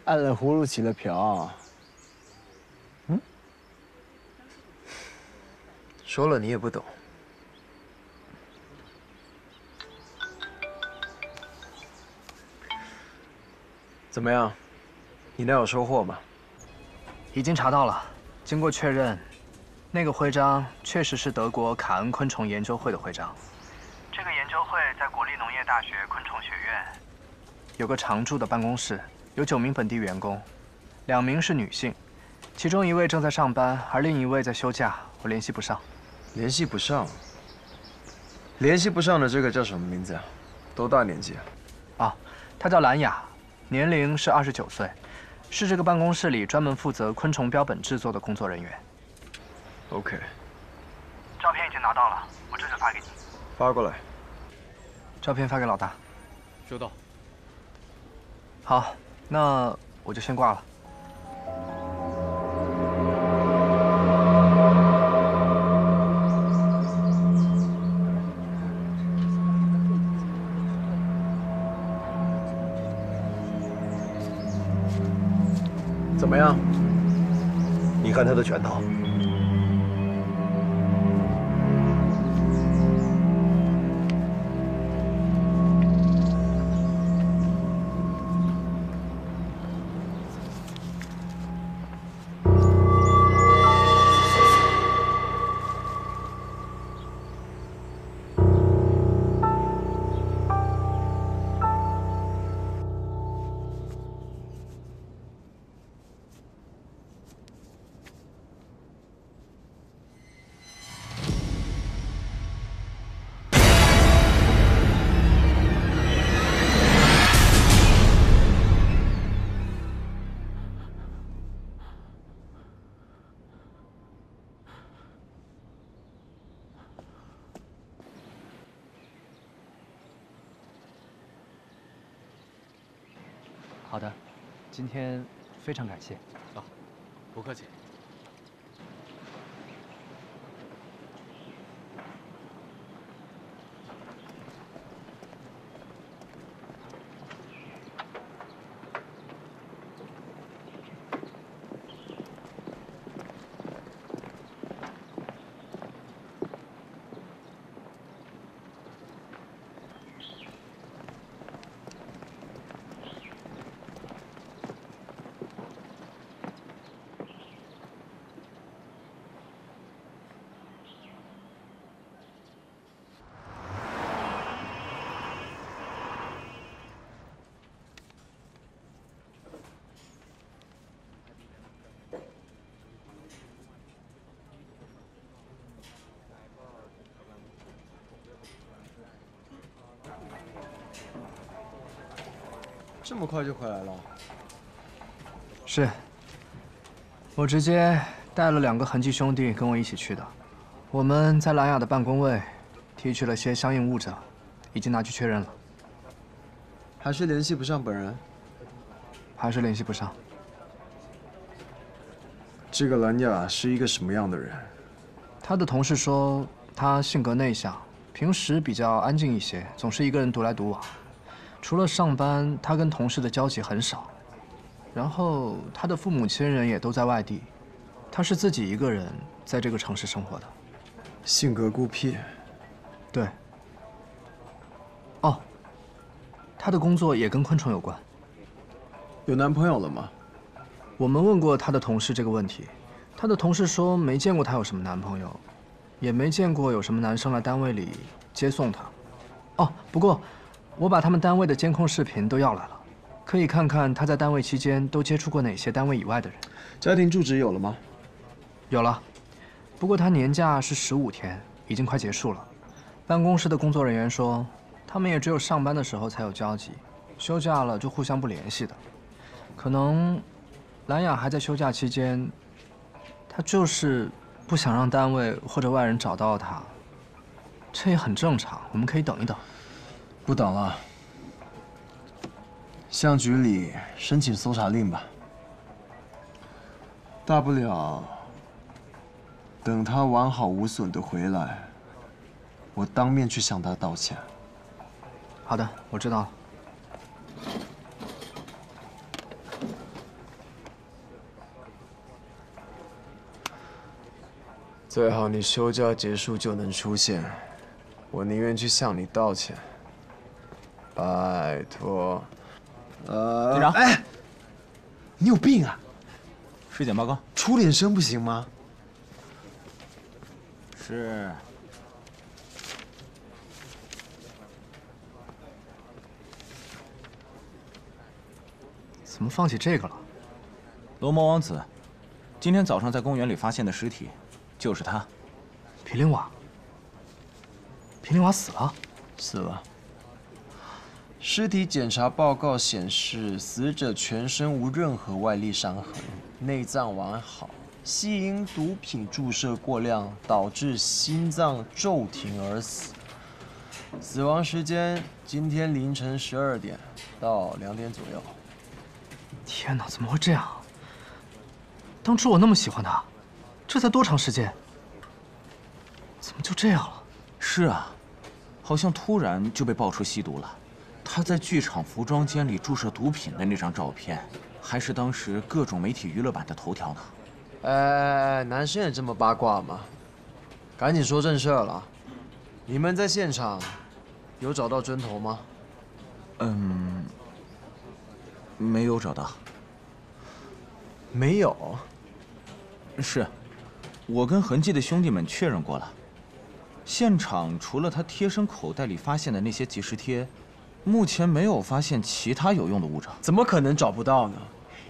按了葫芦起了瓢。嗯，说了你也不懂。怎么样？你那有收获吗？已经查到了，经过确认，那个徽章确实是德国卡恩昆虫研究会的徽章。这个研究会在国立农业大学昆虫学院有个常驻的办公室，有9名本地员工，2名是女性，其中1位正在上班，而另1位在休假，我联系不上。联系不上。联系不上的这个叫什么名字啊？多大年纪啊？啊，她叫兰雅，年龄是29岁，是这个办公室里专门负责昆虫标本制作的工作人员。OK。照片已经拿到了，我这就发给你。发过来。照片发给老大。收到。好，那我就先挂了。怎么样？你看他的拳头。好的，今天非常感谢。啊，不客气。这么快就回来了？是，我直接带了2个痕迹兄弟跟我一起去的。我们在兰雅的办公位提取了些相应物证，已经拿去确认了。还是联系不上本人？还是联系不上。这个兰雅是一个什么样的人？他的同事说，他性格内向，平时比较安静一些，总是一个人独来独往。除了上班，他跟同事的交集很少。然后他的父母亲人也都在外地，他是自己一个人在这个城市生活的。性格孤僻。对。哦，他的工作也跟昆虫有关。有男朋友了吗？我们问过他的同事这个问题，他的同事说没见过他有什么男朋友，也没见过有什么男生来单位里接送他。哦，不过我把他们单位的监控视频都要来了，可以看看他在单位期间都接触过哪些单位以外的人。家庭住址有了吗？有了，不过他年假是15天，已经快结束了。办公室的工作人员说，他们也只有上班的时候才有交集，休假了就互相不联系的。可能兰雅还在休假期间，她就是不想让单位或者外人找到她，这也很正常，我们可以等一等。不等了，向局里申请搜查令吧。大不了等他完好无损的回来，我当面去向他道歉。好的，我知道了。最好你休假结束就能出现，我宁愿去向你道歉。拜托。队长，哎，你有病啊！尸检报告。出点声不行吗？是。怎么放起这个了？龙魔王子，今天早上在公园里发现的尸体，就是他。皮林瓦。皮林瓦死了。死了。尸体检查报告显示，死者全身无任何外力伤痕，内脏完好，系因毒品注射过量导致心脏骤停而死。死亡时间今天凌晨12点到2点左右。天哪，怎么会这样？当初我那么喜欢他，这才多长时间？怎么就这样了？是啊，好像突然就被爆出吸毒了。他在剧场服装间里注射毒品的那张照片，还是当时各种媒体娱乐版的头条呢。男生也这么八卦吗？赶紧说正事了。你们在现场有找到针头吗？没有找到。没有。是，我跟痕迹的兄弟们确认过了。现场除了他贴身口袋里发现的那些即时贴，目前没有发现其他有用的物证。怎么可能找不到呢？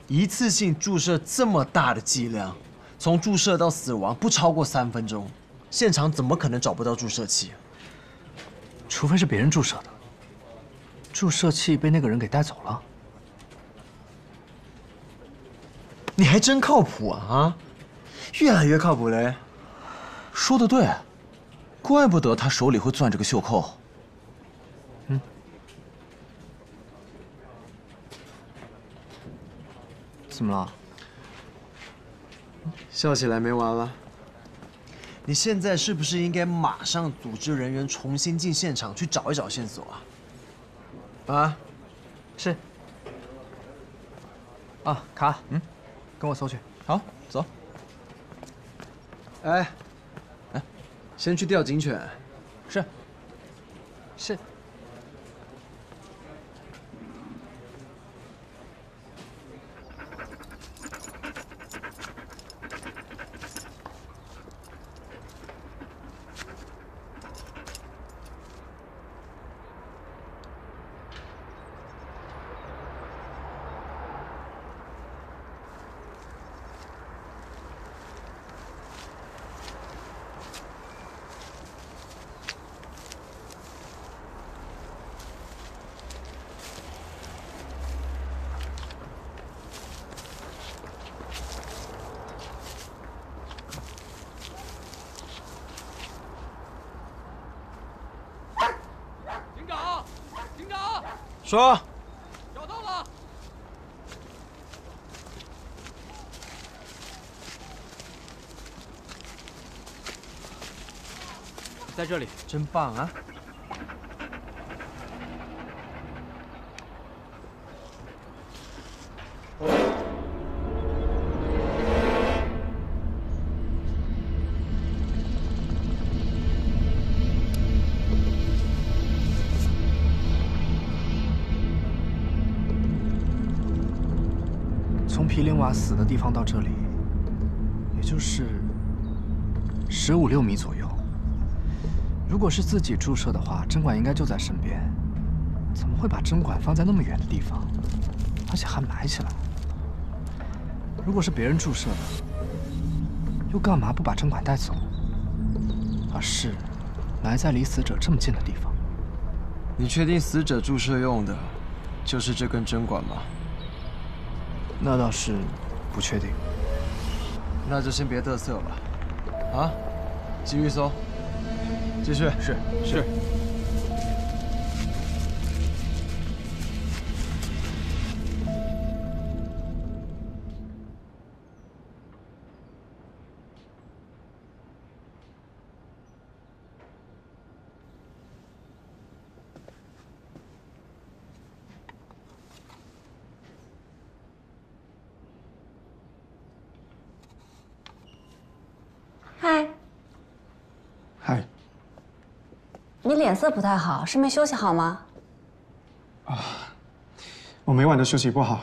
一次性注射这么大的剂量，从注射到死亡不超过3分钟，现场怎么可能找不到注射器？除非是别人注射的。注射器被那个人给带走了。你还真靠谱啊！越来越靠谱嘞。说得对，怪不得他手里会攥着个袖扣。怎么了？笑起来没完了。你现在是不是应该马上组织人员重新进现场去找一找线索啊？啊？是。啊，卡，跟我搜去。好，走。哎，先去调警犬。是。是。说。找到了。在这里。真棒啊！从皮林瓦死的地方到这里，也就是15、16米左右。如果是自己注射的话，针管应该就在身边，怎么会把针管放在那么远的地方，而且还埋起来？如果是别人注射的，又干嘛不把针管带走，而是埋在离死者这么近的地方？你确定死者注射用的就是这根针管吗？那倒是不确定。那就先别嘚瑟了，啊，继续搜，继续。是。嗨，你脸色不太好，是没休息好吗？我每晚都休息不好，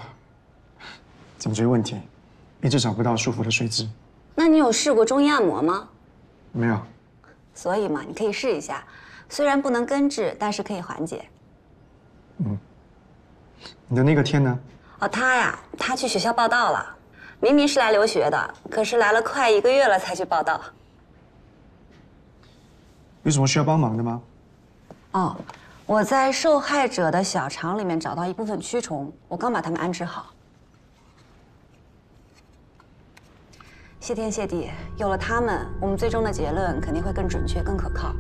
颈椎问题，一直找不到舒服的睡姿。那你有试过中医按摩吗？没有。所以嘛，你可以试一下，虽然不能根治，但是可以缓解。你的那个天呢？哦，他呀，他去学校报到了，明明是来留学的，可是来了快1个月了才去报到。有什么需要帮忙的吗？哦，我在受害者的小肠里面找到一部分蛆虫，我刚把它们安置好。谢天谢地，有了它们，我们最终的结论肯定会更准确、更可靠。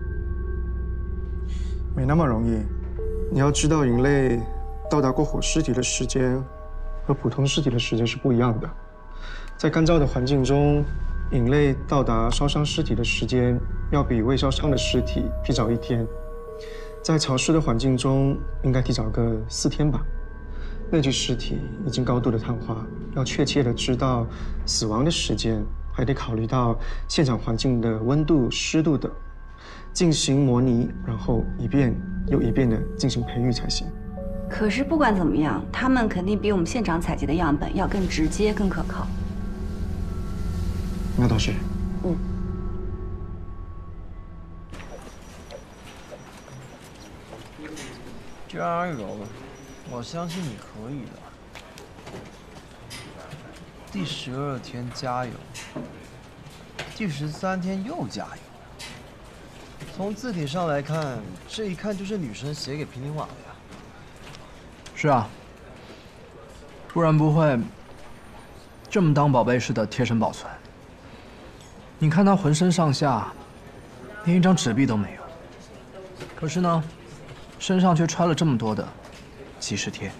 没那么容易。你要知道，蠅类到达过火尸体的时间和普通尸体的时间是不一样的。在干燥的环境中，蠅类到达烧伤尸体的时间要比未烧伤的尸体提早1天。在潮湿的环境中，应该提早个4天吧。那具尸体已经高度的碳化，要确切的知道死亡的时间，还得考虑到现场环境的温度、湿度等，进行模拟，然后一遍又一遍的进行培育才行。可是不管怎么样，它们肯定比我们现场采集的样本要更直接、更可靠。那倒是。加油！我相信你可以的。第12天加油，第13天又加油。从字体上来看，这一看就是女生写给平林瓦的呀。是啊，不然不会这么当宝贝似的贴身保存。你看他浑身上下连一张纸币都没有，可是呢，身上却揣了这么多的即时贴。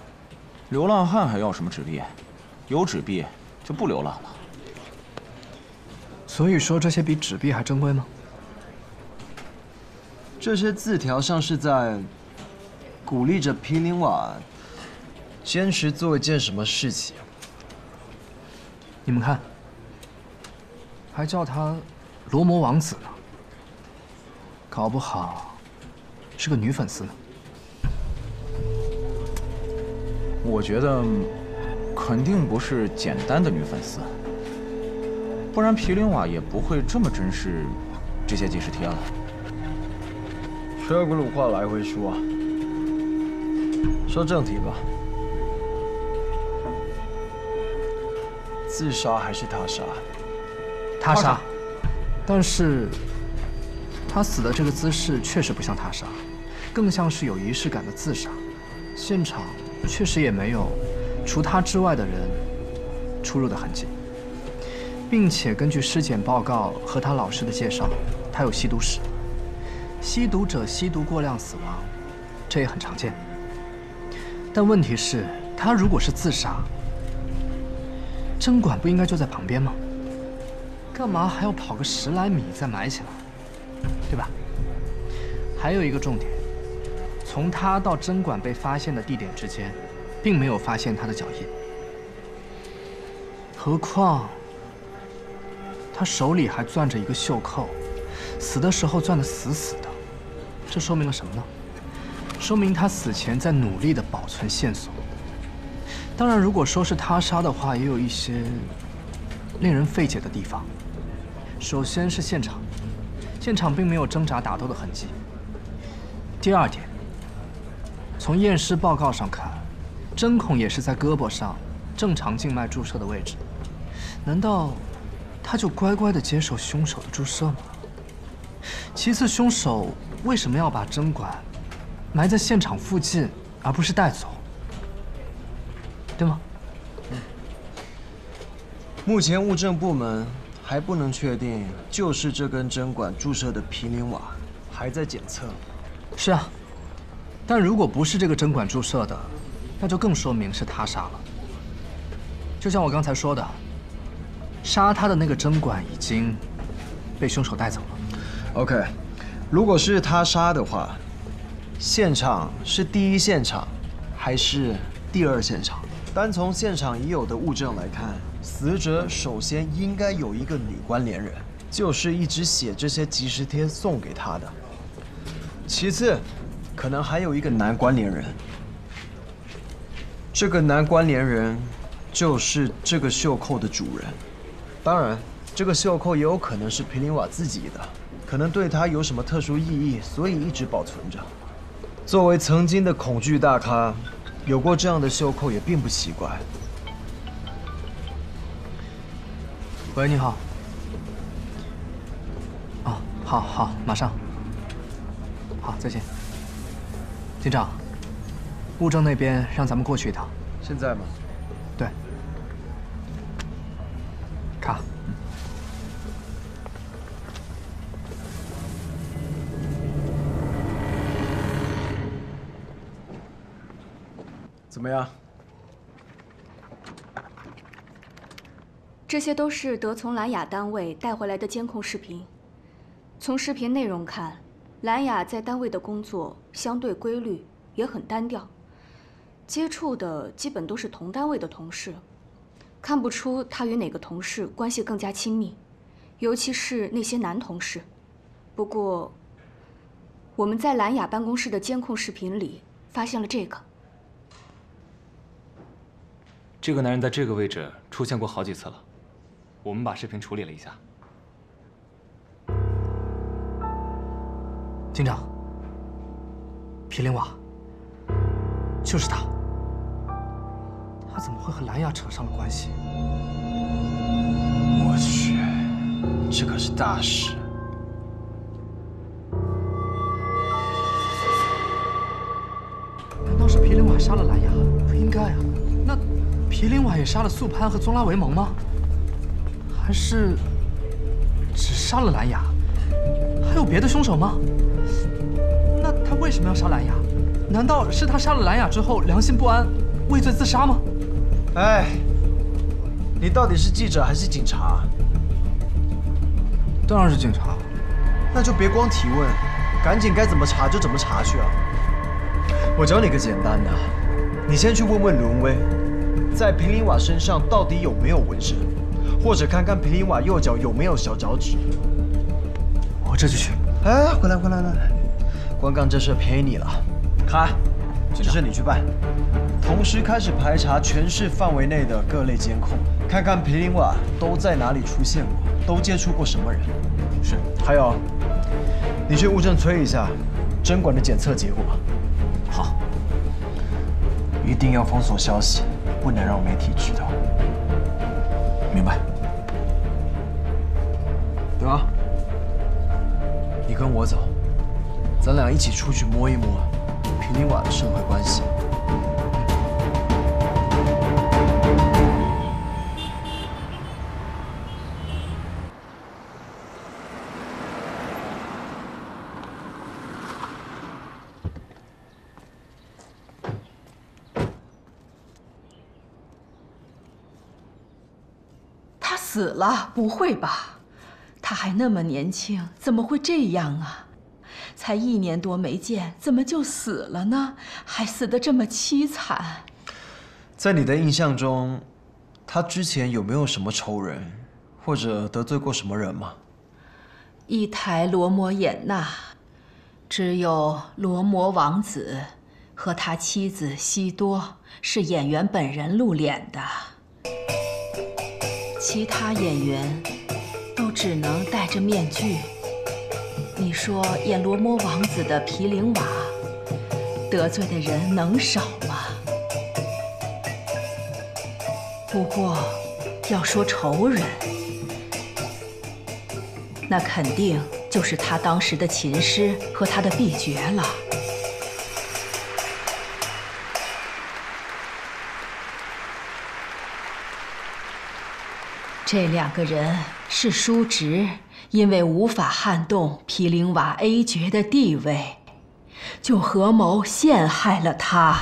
流浪汉还要什么纸币？有纸币就不流浪了。所以说这些比纸币还珍贵吗？这些字条像是在鼓励着皮林瓦坚持做一件什么事情。你们看，还叫他罗摩王子呢，搞不好是个女粉丝呢。我觉得肯定不是简单的女粉丝，不然皮林瓦也不会这么珍视这些即时贴了。车轱辘话来回说，说正题吧。自杀还是他杀？他杀，但是他死的这个姿势确实不像他杀，更像是有仪式感的自杀。现场确实也没有除他之外的人出入的痕迹，并且根据尸检报告和他老师的介绍，他有吸毒史。吸毒者吸毒过量死亡，这也很常见。但问题是，他如果是自杀，针管不应该就在旁边吗？干嘛还要跑个10来米再埋起来，对吧？还有一个重点，从他到针管被发现的地点之间，并没有发现他的脚印。何况，他手里还攥着一个袖扣，死的时候攥得死死的，这说明了什么呢？说明他死前在努力地保存线索。当然，如果说是他杀的话，也有一些令人费解的地方。首先是现场，现场并没有挣扎打斗的痕迹。第二点，从验尸报告上看，针孔也是在胳膊上正常静脉注射的位置。难道他就乖乖地接受凶手的注射吗？其次，凶手为什么要把针管埋在现场附近，而不是带走？对吗？目前物证部门还不能确定就是这根针管注射的皮林瓦，还在检测。是啊，但如果不是这个针管注射的，那就更说明是他杀了。就像我刚才说的，杀他的那个针管已经被凶手带走了。OK， 如果是他杀的话，现场是第一现场还是第二现场？单从现场已有的物证来看，死者首先应该有一个女关联人，就是一直写这些即时贴送给他的。其次，可能还有一个男关联人。这个男关联人就是这个袖扣的主人。当然，这个袖扣也有可能是皮林瓦自己的，可能对他有什么特殊意义，所以一直保存着。作为曾经的恐惧大咖，有过这样的袖扣也并不奇怪。喂，你好。哦，好，马上。好，再见。警长，物证那边让咱们过去一趟。现在吗？对。卡。怎么样？这些都是德从兰雅单位带回来的监控视频。从视频内容看，兰雅在单位的工作相对规律，也很单调，接触的基本都是同单位的同事，看不出她与哪个同事关系更加亲密，尤其是那些男同事。不过，我们在兰雅办公室的监控视频里发现了这个。这个男人在这个位置出现过好几次了，我们把视频处理了一下。警长，皮林瓦，就是他。他怎么会和兰雅扯上了关系？我去，这可是大事。难道是皮林瓦杀了兰雅？不应该啊。那皮林瓦也杀了素潘和宗拉维蒙吗？还是只杀了兰雅？还有别的凶手吗？那他为什么要杀兰雅？难道是他杀了兰雅之后良心不安，畏罪自杀吗？哎，你到底是记者还是警察？当然是警察。那就别光提问，赶紧该怎么查就怎么查去啊！我教你个简单的，你先去问问伦威，在皮林瓦身上到底有没有纹身，或者看看皮林瓦右脚有没有小脚趾。我这就去。哎，回来，光干这事便宜你了。卡，这事你去办。同时开始排查全市范围内的各类监控，看看皮林瓦都在哪里出现过，都接触过什么人。是。还有，你去物证催一下针管的检测结果。好。一定要封锁消息，不能让媒体知道。明白。对啊，你跟我走，咱俩一起出去摸一摸皮林瓦的社会关系。他死了？不会吧？他还那么年轻，怎么会这样啊？才1年多没见，怎么就死了呢？还死得这么凄惨。在你的印象中，他之前有没有什么仇人，或者得罪过什么人吗？伊台罗摩衍那，只有罗摩王子和他妻子西多是演员本人露脸的，其他演员都只能戴着面具。你说演罗摩王子的皮林瓦得罪的人能少吗？不过要说仇人，那肯定就是他当时的琴师和他的婢爵了。这2个人是叔侄，因为无法撼动皮林瓦 A 爵的地位，就合谋陷害了他。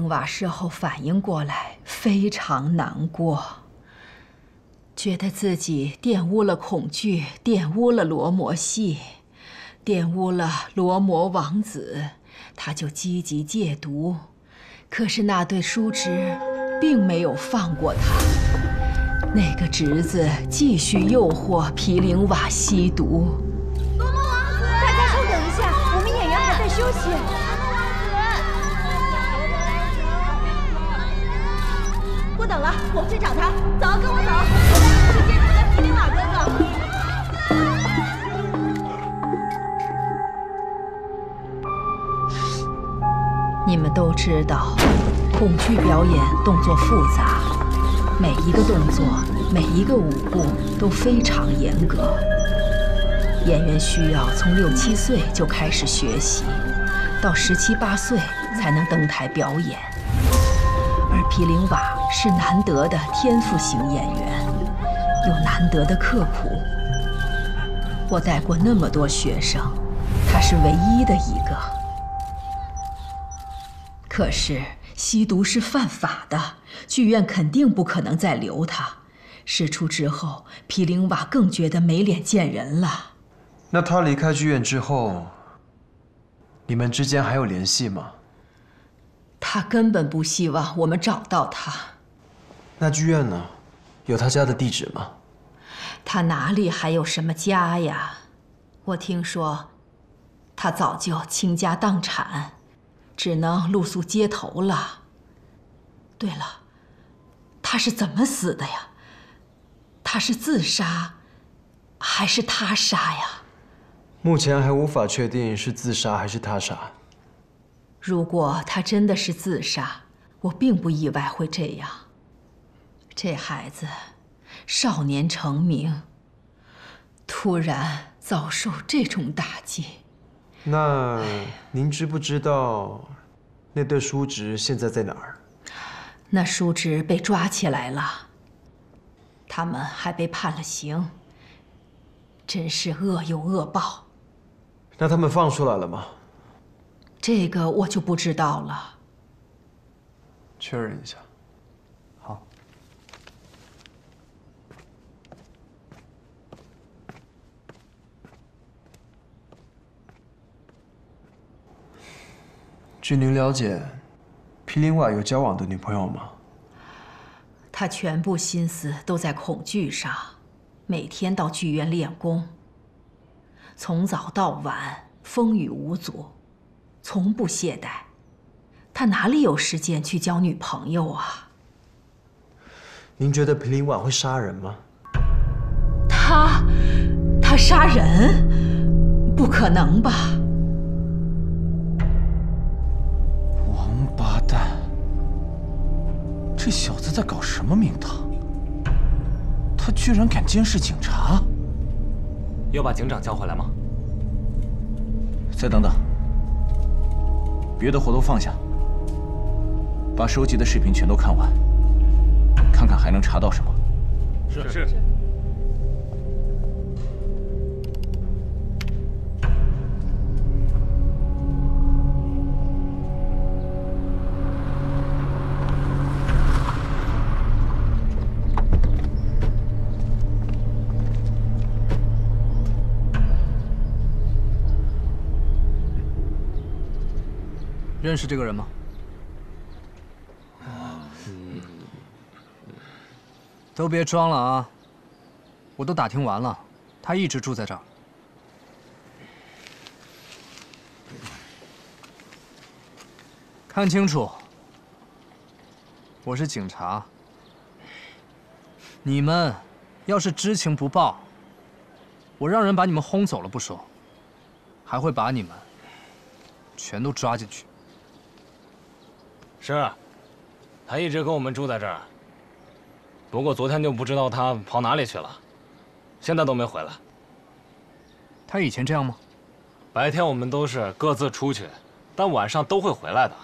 玲娃事后反应过来，非常难过，觉得自己玷污了恐惧，玷污了罗摩系，玷污了罗摩王子，他就积极戒毒。可是那对叔侄并没有放过他，那个侄子继续诱惑毗陵娃吸毒。罗摩王子，大家稍等一下，我们演员还在休息。不等了，我们去找他。走，跟我走，去见你们的毗陵娃哥哥。你们都知道，恐惧表演动作复杂，每一个动作、每一个舞步都非常严格。演员需要从6、7岁就开始学习，到17、18岁才能登台表演。而毗陵娃是难得的天赋型演员，有难得的刻苦。我带过那么多学生，他是唯一的一个。可是吸毒是犯法的，剧院肯定不可能再留他。事出之后，毗陵娃更觉得没脸见人了。那他离开剧院之后，你们之间还有联系吗？他根本不希望我们找到他。那剧院呢？有他家的地址吗？他哪里还有什么家呀？我听说，他早就倾家荡产，只能露宿街头了。对了，他是怎么死的呀？他是自杀，还是他杀呀？目前还无法确定是自杀还是他杀。如果他真的是自杀，我并不意外会这样。这孩子少年成名，突然遭受这种打击。那您知不知道那对叔侄现在在哪儿？那叔侄被抓起来了，他们还被判了刑，真是恶有恶报。那他们放出来了吗？这个我就不知道了。确认一下。好。据您了解，毗陵娃有交往的女朋友吗？他全部心思都在恐惧上，每天到剧院练功，从早到晚风雨无阻，从不懈怠。他哪里有时间去交女朋友啊？您觉得毗陵娃会杀人吗？他杀人？不可能吧！王八蛋！这小子在搞什么名堂？他居然敢监视警察！要把警长叫回来吗？再等等，别的活都放下，把收集的视频全都看完，看看还能查到什么。是。认识这个人吗？都别装了啊！我都打听完了，他一直住在这儿。看清楚，我是警察。你们要是知情不报，我让人把你们轰走了不说，还会把你们全都抓进去。是，他一直跟我们住在这儿。不过昨天就不知道他跑哪里去了，现在都没回来。他以前这样吗？白天我们都是各自出去，但晚上都会回来的。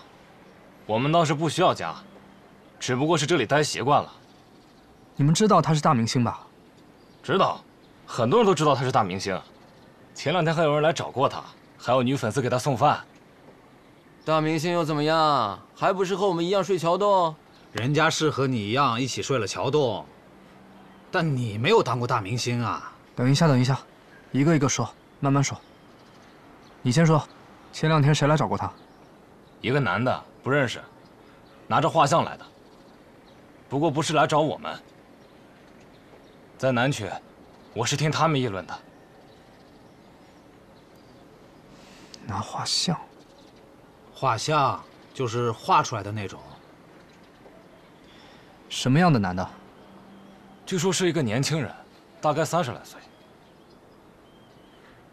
我们倒是不需要家，只不过是这里待习惯了。你们知道他是大明星吧？知道，很多人都知道他是大明星。前2天还有人来找过他，还有女粉丝给他送饭。大明星又怎么样？还不是和我们一样睡桥洞？人家是和你一样一起睡了桥洞，但你没有当过大明星啊。等一下，等一下，一个一个说，慢慢说。你先说，前2天谁来找过他？一个男的，不认识，拿着画像来的。不过不是来找我们。在南区，我是听他们议论的。拿画像？画像就是画出来的那种。什么样的男的？据说是一个年轻人，大概30来岁。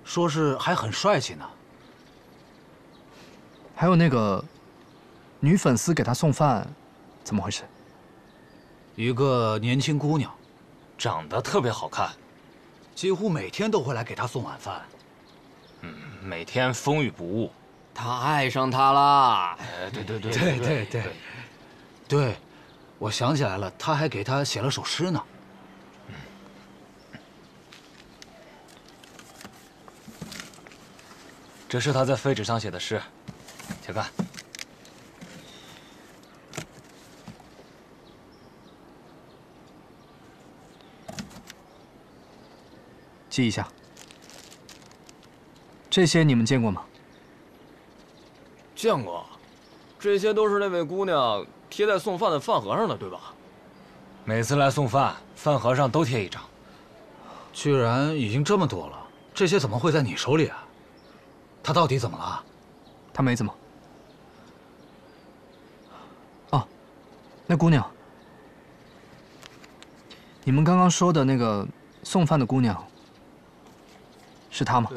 说是还很帅气呢。还有那个女粉丝给他送饭，怎么回事？一个年轻姑娘，长得特别好看，几乎每天都会来给他送晚饭。每天风雨不误。他爱上她啦！对，我想起来了，他还给他写了首诗呢。这是他在废纸上写的诗，请看。记一下。这些你们见过吗？见过，这些都是那位姑娘贴在送饭的饭盒上的，对吧？每次来送饭，饭盒上都贴一张。居然已经这么多了，这些怎么会在你手里啊？他到底怎么了？他没怎么。哦，那姑娘，你们刚刚说的那个送饭的姑娘，是她吗？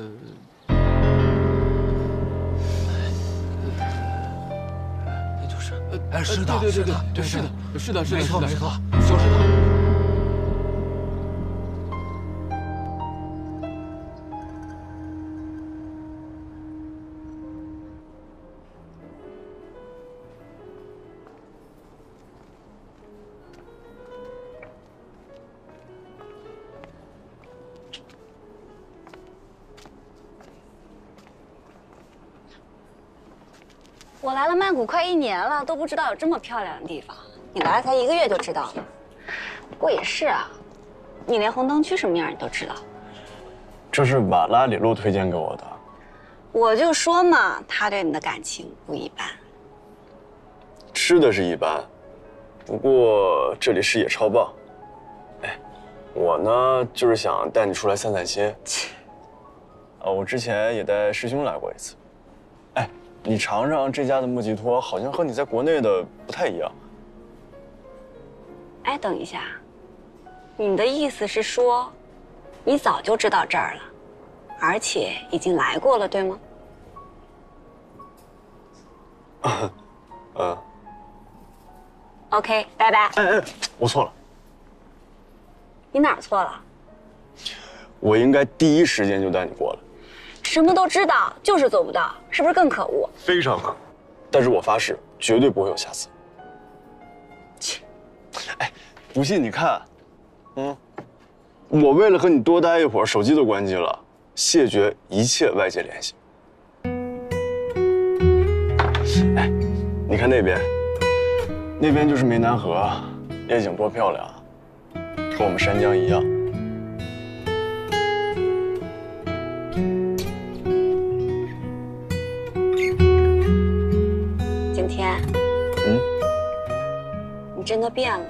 哎，是的，对，是的，没错，就是他。我来了曼谷快1年了，都不知道有这么漂亮的地方。你来了才1个月就知道了。不过也是啊，你连红灯区什么样你都知道。这是瓦拉里路推荐给我的。我就说嘛，他对你的感情不一般。吃的是一般，不过这里视野超棒。哎，我呢就是想带你出来散散心。我之前也带师兄来过一次。哎，你尝尝这家的木吉托，好像和你在国内的不太一样。哎，等一下，你的意思是说，你早就知道这儿了，而且已经来过了，对吗？OK， 拜拜。哎，我错了。你哪儿错了？我应该第一时间就带你过来。什么都知道，就是做不到，是不是更可恶？非常可恶，但是我发誓，绝对不会有下次。切，哎，不信你看，我为了和你多待一会儿，手机都关机了，谢绝一切外界联系。哎，你看那边，那边就是湄南河，夜景多漂亮，和我们山江一样。景天，你真的变了，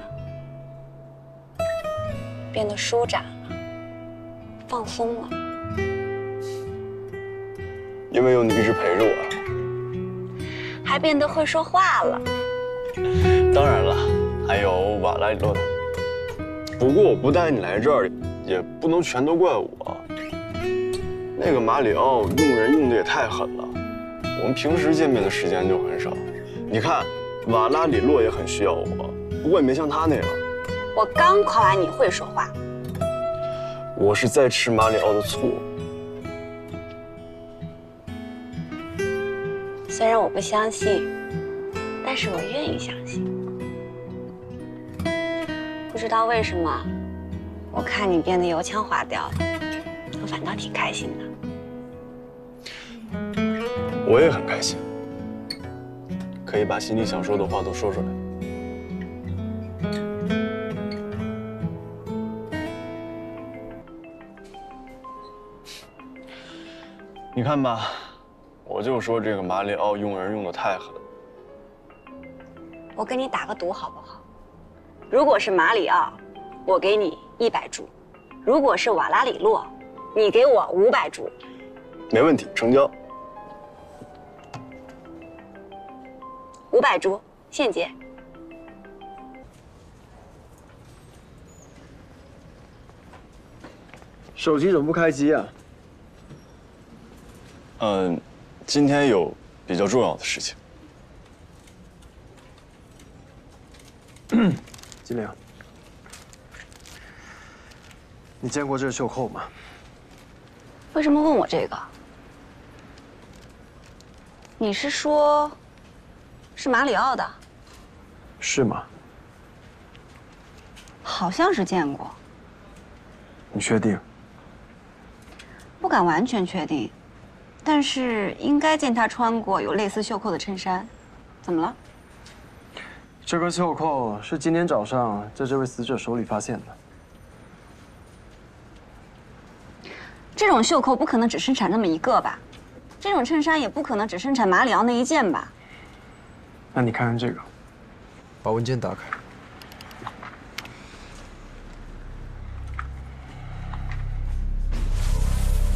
变得舒展了，放松了。因为有你一直陪着我。还变得会说话了。当然了，还有瓦拉里洛的。不过我不带你来这儿，也不能全都怪我。那个马里奥用人用的也太狠了，我们平时见面的时间就很少。你看，瓦拉里洛也很需要我，不过也没像他那样。我刚夸完你会说话。我是在吃马里奥的醋。虽然我不相信，但是我愿意相信。不知道为什么，我看你变得油腔滑调了，我反倒挺开心的。我也很开心。可以把心里想说的话都说出来。你看吧，我就说这个马里奥用人用的太狠。我跟你打个赌好不好？如果是马里奥，我给你100铢；如果是瓦拉里洛，你给我500铢。没问题，成交。 500铢，现结。手机怎么不开机啊？今天有比较重要的事情。金玲，你见过这个袖扣吗？为什么问我这个？你是说，是马里奥的？是吗？好像是见过。你确定？不敢完全确定，但是应该见他穿过有类似袖扣的衬衫。怎么了？这根袖扣是今天早上在这位死者手里发现的。这种袖扣不可能只生产那么一个吧？这种衬衫也不可能只生产马里奥那一件吧？那你看看这个，把文件打开。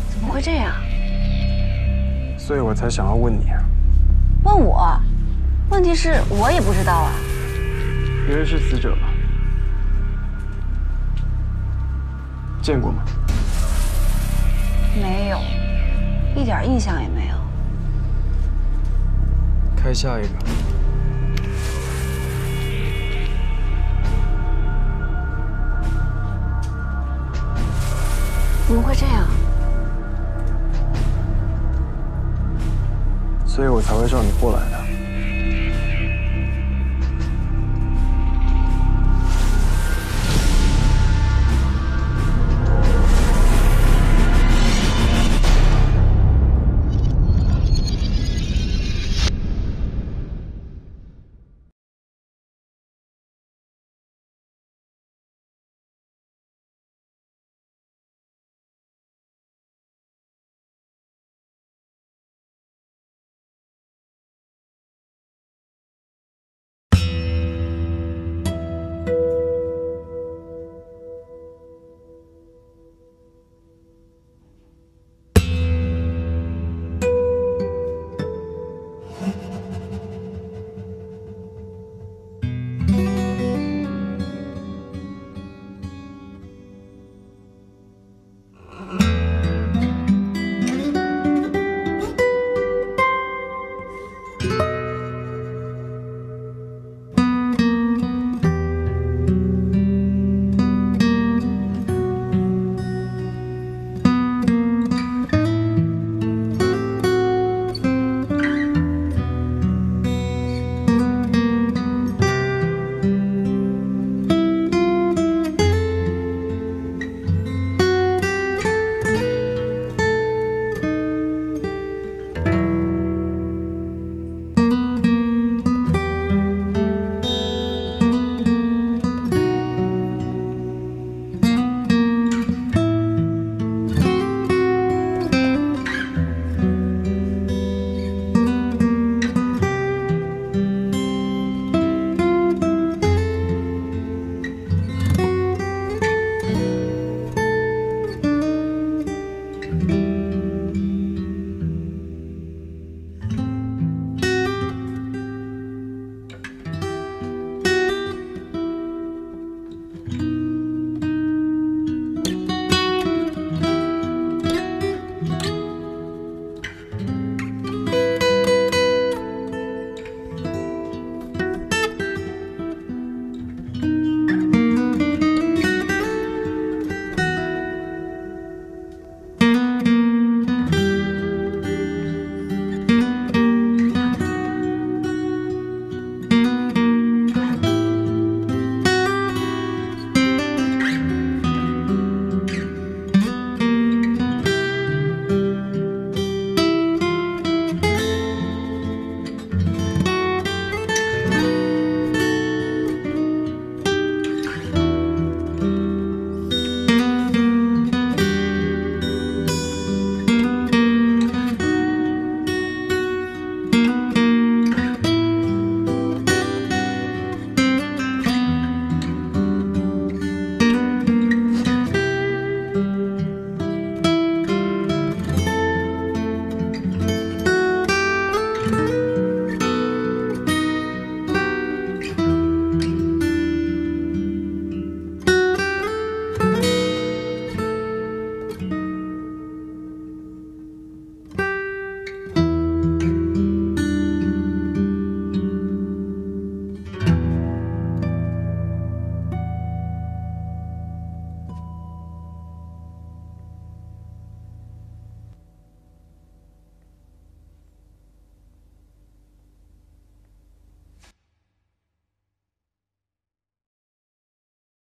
怎么会这样？所以我才想要问你。问我？问题是我也不知道啊。你认识死者吗？见过吗？没有，一点印象也没有。开下一个。怎么会这样？所以我才会叫你过来的。